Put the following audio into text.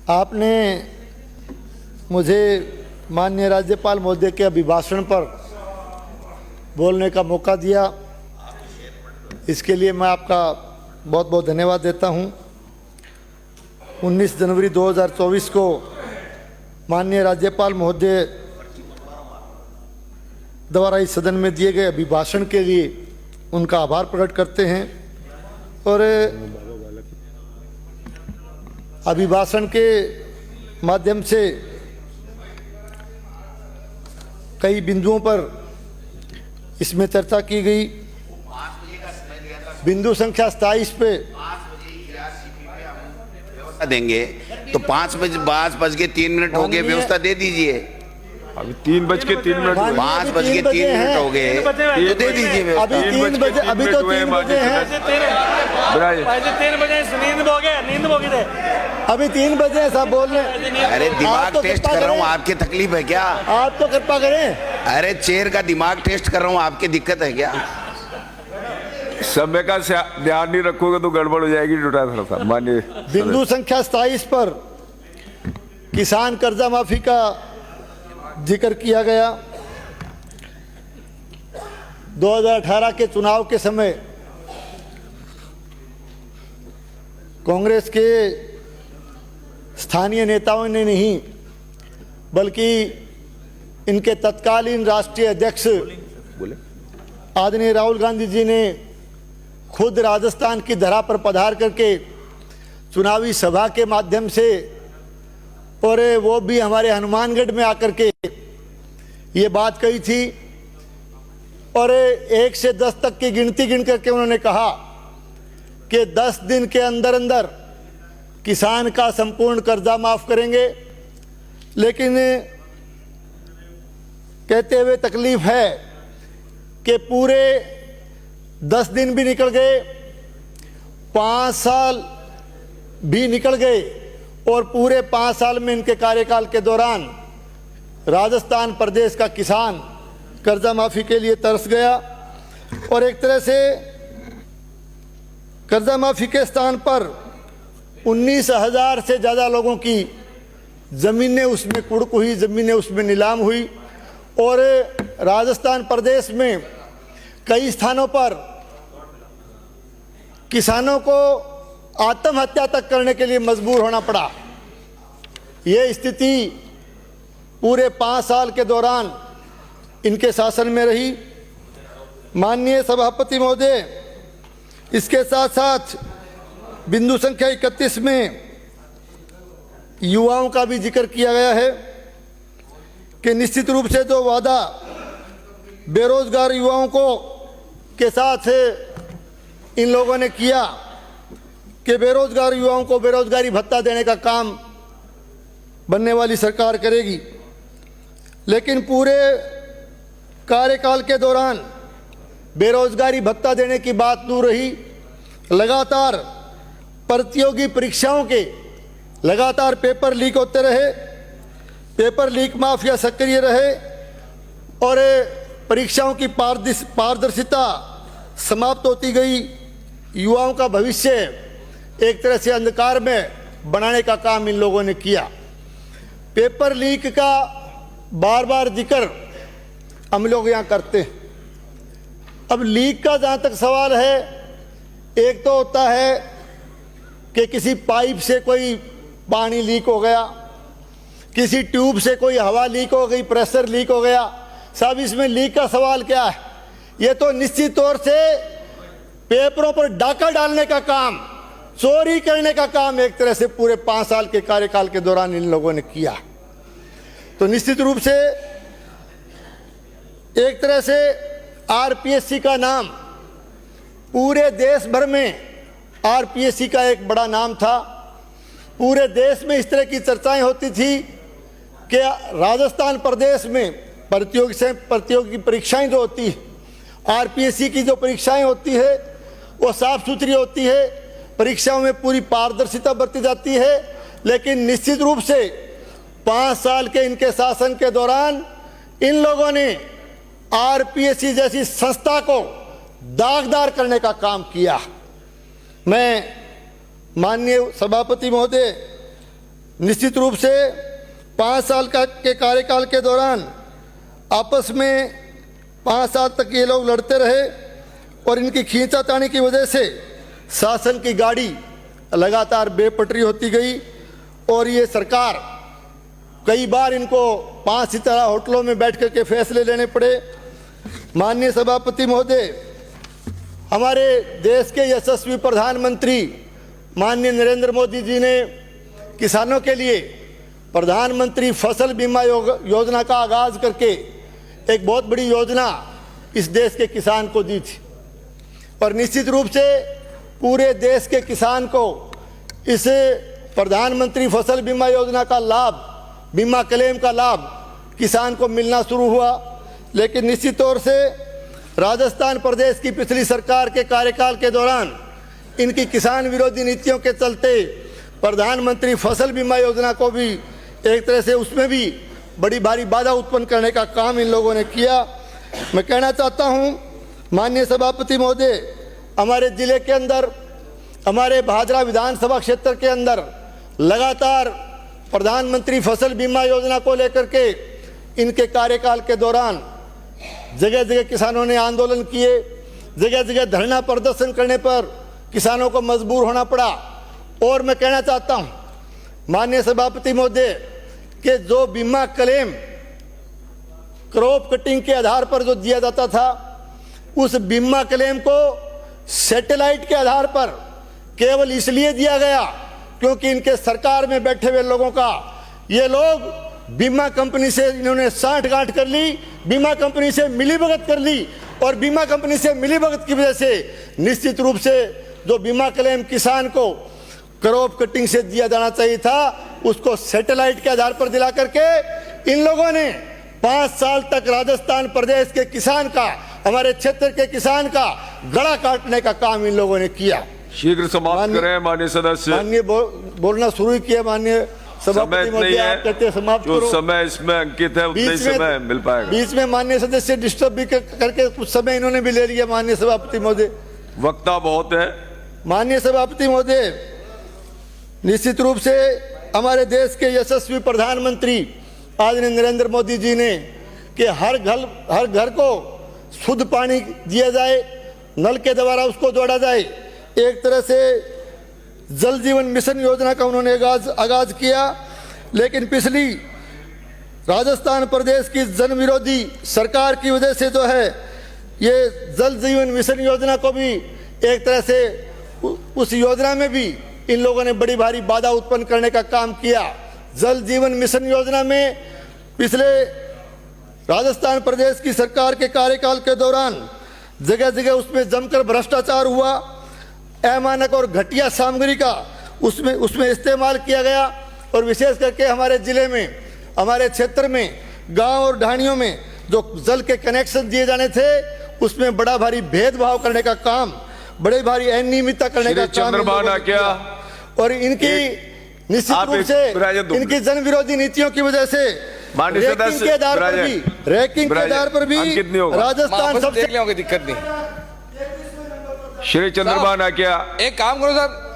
आपने मुझे माननीय राज्यपाल महोदय के अभिभाषण पर बोलने का मौका दिया, इसके लिए मैं आपका बहुत बहुत धन्यवाद देता हूं। 19 जनवरी 2024 को माननीय राज्यपाल महोदय द्वारा इस सदन में दिए गए अभिभाषण के लिए उनका आभार प्रकट करते हैं और अभिभाषण के माध्यम से कई बिंदुओं पर इसमें चर्चा की गई। बिंदु संख्या 27 पे देंगे तो 5:03 हो गए, व्यवस्था दे दीजिए। अभी 3:03 5:03 हो गए तो दे दीजिए व्यवस्था। अभी 3 बजे, अभी तो 3 बजे हैं। 3 बजे नींद हो गई थे। अभी 3 बजे हैं साहब बोल रहे। अरे दिमाग टेस्ट कर रहा हूँ, आपकी तकलीफ है क्या? आप तो कृपा करें। अरे चेयर का दिमाग टेस्ट कर रहा हूँ, आपकी दिक्कत है क्या? समय का ध्यान नहीं रखोगे तो गड़बड़ हो जाएगी। थोड़ा सा मानिए। बिंदु संख्या 27 पर किसान कर्जा माफी का जिक्र किया गया। 2018 के चुनाव के समय कांग्रेस के स्थानीय नेताओं ने नहीं बल्कि इनके तत्कालीन राष्ट्रीय अध्यक्ष आदरणीय राहुल गांधी जी ने खुद राजस्थान की धरा पर पधार करके चुनावी सभा के माध्यम से और वो भी हमारे हनुमानगढ़ में आकर के ये बात कही थी और 1 से 10 तक की गिनती गिन करके उन्होंने कहा कि 10 दिन के अंदर अंदर किसान का संपूर्ण कर्जा माफ करेंगे। लेकिन कहते हुए तकलीफ है कि पूरे 10 दिन भी निकल गए, 5 साल भी निकल गए और पूरे 5 साल में इनके कार्यकाल के दौरान राजस्थान प्रदेश का किसान कर्जा माफी के लिए तरस गया और एक तरह से कर्जा माफी के स्थान पर 19,000 से ज़्यादा लोगों की ज़मीनें उसमें कुड़क हुई, ज़मीनें उसमें नीलाम हुई और राजस्थान प्रदेश में कई स्थानों पर किसानों को आत्महत्या तक करने के लिए मजबूर होना पड़ा। ये स्थिति पूरे 5 साल के दौरान इनके शासन में रही। माननीय सभापति महोदय, इसके साथ साथ बिंदु संख्या 31 में युवाओं का भी जिक्र किया गया है कि निश्चित रूप से जो वादा बेरोजगार युवाओं को के साथ इन लोगों ने किया कि बेरोजगार युवाओं को बेरोजगारी भत्ता देने का काम बनने वाली सरकार करेगी, लेकिन पूरे कार्यकाल के दौरान बेरोजगारी भत्ता देने की बात दूर रही। लगातार प्रतियोगी परीक्षाओं के लगातार पेपर लीक होते रहे, पेपर लीक माफिया सक्रिय रहे और परीक्षाओं की पारदर्शिता समाप्त होती गई। युवाओं का भविष्य एक तरह से अंधकार में बनाने का काम इन लोगों ने किया। पेपर लीक का बार बार जिक्र हम लोग यहाँ करते हैं। अब लीक का जहाँ तक सवाल है, एक तो होता है कि किसी पाइप से कोई पानी लीक हो गया, किसी ट्यूब से कोई हवा लीक हो गई, प्रेशर लीक हो गया। साहब इसमें लीक का सवाल क्या है? ये तो निश्चित तौर से पेपरों पर डाका डालने का काम, चोरी करने का काम एक तरह से पूरे 5 साल के कार्यकाल के दौरान इन लोगों ने किया। तो निश्चित रूप से एक तरह से आरपीएससी का नाम पूरे देश भर में, आरपीएससी का एक बड़ा नाम था। पूरे देश में इस तरह की चर्चाएं होती थी कि राजस्थान प्रदेश में प्रतियोगी परीक्षाएं जो होती है, आरपीएससी की जो परीक्षाएं होती है वो साफ सुथरी होती है, परीक्षाओं में पूरी पारदर्शिता बरती जाती है। लेकिन निश्चित रूप से 5 साल के इनके शासन के दौरान इन लोगों ने आरपीएससी जैसी संस्था को दागदार करने का काम किया। मैं माननीय सभापति महोदय निश्चित रूप से 5 साल के कार्यकाल के दौरान आपस में 5 साल तक ये लोग लड़ते रहे और इनकी खींचातानी की वजह से शासन की गाड़ी लगातार बेपटरी होती गई और ये सरकार कई बार इनको 5 सितारा होटलों में बैठ कर के फैसले लेने पड़े। माननीय सभापति महोदय, हमारे देश के यशस्वी प्रधानमंत्री माननीय नरेंद्र मोदी जी ने किसानों के लिए प्रधानमंत्री फसल बीमा योजना का आगाज करके एक बहुत बड़ी योजना इस देश के किसान को दी थी और निश्चित रूप से पूरे देश के किसान को इस प्रधानमंत्री फसल बीमा योजना का लाभ, बीमा क्लेम का लाभ किसान को मिलना शुरू हुआ। लेकिन निश्चित तौर से राजस्थान प्रदेश की पिछली सरकार के कार्यकाल के दौरान इनकी किसान विरोधी नीतियों के चलते प्रधानमंत्री फसल बीमा योजना को भी एक तरह से उसमें भी बड़ी भारी बाधा उत्पन्न करने का काम इन लोगों ने किया। मैं कहना चाहता हूं माननीय सभापति महोदय, हमारे जिले के अंदर, हमारे भादरा विधानसभा क्षेत्र के अंदर लगातार प्रधानमंत्री फसल बीमा योजना को लेकर के इनके कार्यकाल के दौरान जगह जगह किसानों ने आंदोलन किए, जगह जगह धरना प्रदर्शन करने पर किसानों को मजबूर होना पड़ा। और मैं कहना चाहता हूं माननीय सभापति महोदय कि जो बीमा क्लेम क्रॉप कटिंग के आधार पर जो दिया जाता था, उस बीमा क्लेम को सैटेलाइट के आधार पर केवल इसलिए दिया गया क्योंकि इनके सरकार में बैठे हुए लोगों का, ये लोग बीमा कंपनी से इन्होंने साठगांठ कर ली, बीमा कंपनी से मिलीभगत कर ली और बीमा कंपनी से मिलीभगत की वजह से निश्चित रूप से जो बीमा क्लेम किसान को क्रॉप कटिंग से दिया जाना चाहिए था, उसको सैटेलाइट के आधार पर दिला करके इन लोगों ने 5 साल तक राजस्थान प्रदेश के किसान का, हमारे क्षेत्र के किसान का गला काटने का काम इन लोगों ने किया। शीघ्र समाप्त करें माननीय सदस्य। माननीय बोलना शुरू ही किया माननीय सभापति महोदय, आप कहते समाप्त करो। जो समय इसमें अंकित है उतना ही समय मिल पाएगा। बीच में माननीय सदस्य डिस्टर्ब भी करके कुछ समय इन्होंने भी ले लिया। माननीय सभापति महोदय, वक्ता बहुत है। माननीय सभापति महोदय, निश्चित रूप से हमारे देश के यशस्वी प्रधानमंत्री आदरणीय नरेंद्र मोदी जी ने कि हर घर को शुद्ध पानी दिया जाए, नल के द्वारा उसको जोड़ा जाए, एक तरह से जल जीवन मिशन योजना का उन्होंने आगाज किया। लेकिन पिछली राजस्थान प्रदेश की जन विरोधी सरकार की वजह से जो है ये जल जीवन मिशन योजना को भी एक तरह से उस योजना में भी इन लोगों ने बड़ी भारी बाधा उत्पन्न करने का काम किया। जल जीवन मिशन योजना में पिछले राजस्थान प्रदेश की सरकार के कार्यकाल के दौरान जगह जगह उसमें जमकर भ्रष्टाचार हुआ, अमानक और घटिया सामग्री का उसमें इस्तेमाल किया गया और विशेष करके हमारे जिले में, हमारे क्षेत्र में, गांव और ढाणियों में जो जल के कनेक्शन दिए जाने थे उसमें बड़ा भारी भेदभाव करने का काम, बड़े भारी अनियमितता करने का काम क्या और इनकी निश्चित रूप से इनकी जन विरोधी नीतियों की वजह से रैंकिंग के आधार पर भी राजस्थान सबसे दिक्कत नहीं। श्री चंद्रबाना क्या एक काम करो सर,